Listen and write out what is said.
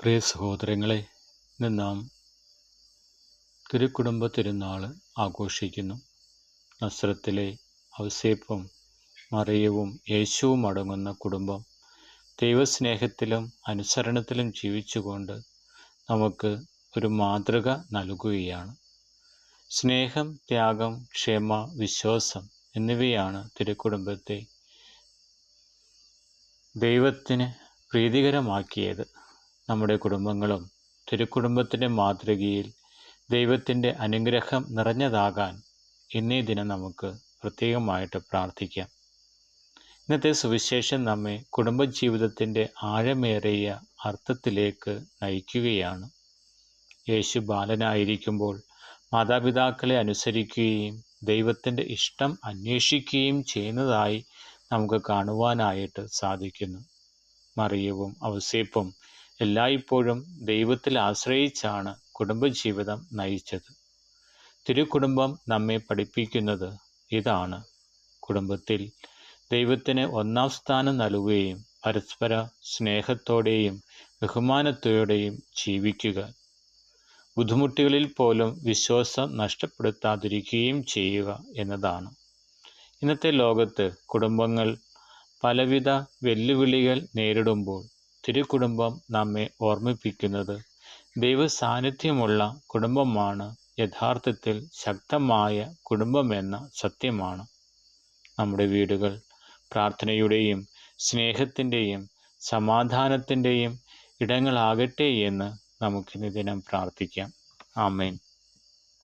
പ്രിയ സഹോദരങ്ങളെ, ഇന്ന് നാം തിരുക്കുടുംബ തിരുനാൾ ആഘോഷിക്കുന്നു. നസ്രത്തിലെ ഔസേപ്പും മറിയവും യേശുവും അടങ്ങുന്ന കുടുംബം ദൈവസ്നേഹത്തിലും അനുസരണത്തിലും ജീവിച്ചുകൊണ്ട് നമുക്ക് ഒരു മാതൃക നൽകുകയാണ്. സ്നേഹം, ത്യാഗം, ക്ഷമ, വിശ്വാസം എന്നിവയാണ് തിരുക്കുടുംബത്തെ ദൈവത്തിന് പ്രീതികരമാക്കിയത്. നമ്മുടെ കുടുംബങ്ങളും തിരുക്കുടുംബത്തിൻ്റെ മാതൃകയിൽ ദൈവത്തിൻ്റെ അനുഗ്രഹം നിറഞ്ഞതാകാൻ ഇന്നേ ദിനം നമുക്ക് പ്രത്യേകമായിട്ട് പ്രാർത്ഥിക്കാം. ഇന്നത്തെ സുവിശേഷം നമ്മെ കുടുംബജീവിതത്തിൻ്റെ ആഴമേറിയ അർത്ഥത്തിലേക്ക് നയിക്കുകയാണ്. യേശു ബാലനായിരിക്കുമ്പോൾ മാതാപിതാക്കളെ അനുസരിക്കുകയും ദൈവത്തിൻ്റെ ഇഷ്ടം അന്വേഷിക്കുകയും ചെയ്യുന്നതായി നമുക്ക് കാണുവാനായിട്ട് സാധിക്കുന്നു. മറിയവും ഔസേപ്പും എല്ലായ്പ്പോഴും ദൈവത്തിൽ ആശ്രയിച്ചാണ് കുടുംബജീവിതം നയിച്ചത്. തിരുക്കുടുംബം നമ്മെ പഠിപ്പിക്കുന്നത് ഇതാണ്: കുടുംബത്തിൽ ദൈവത്തിന് ഒന്നാം സ്ഥാനം നൽകുകയും പരസ്പര സ്നേഹത്തോടെയും ബഹുമാനത്തോടെയും ജീവിക്കുക, ബുദ്ധിമുട്ടുകളിൽ പോലും വിശ്വാസം നഷ്ടപ്പെടുത്താതിരിക്കുകയും ചെയ്യുക എന്നതാണ്. ഇന്നത്തെ ലോകത്ത് കുടുംബങ്ങൾ പലവിധ വെല്ലുവിളികൾ നേരിടുമ്പോൾ തിരുക്കുടുംബം നമ്മെ ഓർമ്മിപ്പിക്കുന്നത് ദൈവ സാന്നിധ്യമുള്ള കുടുംബമാണ് യഥാർത്ഥത്തിൽ ശക്തമായ കുടുംബമെന്ന സത്യമാണ്. നമ്മുടെ വീടുകൾ പ്രാർത്ഥനയുടെയും സ്നേഹത്തിൻ്റെയും സമാധാനത്തിൻ്റെയും ഇടങ്ങളാകട്ടെ എന്ന് നമുക്കിന്ന് ദിനം പ്രാർത്ഥിക്കാം. ആമേൻ.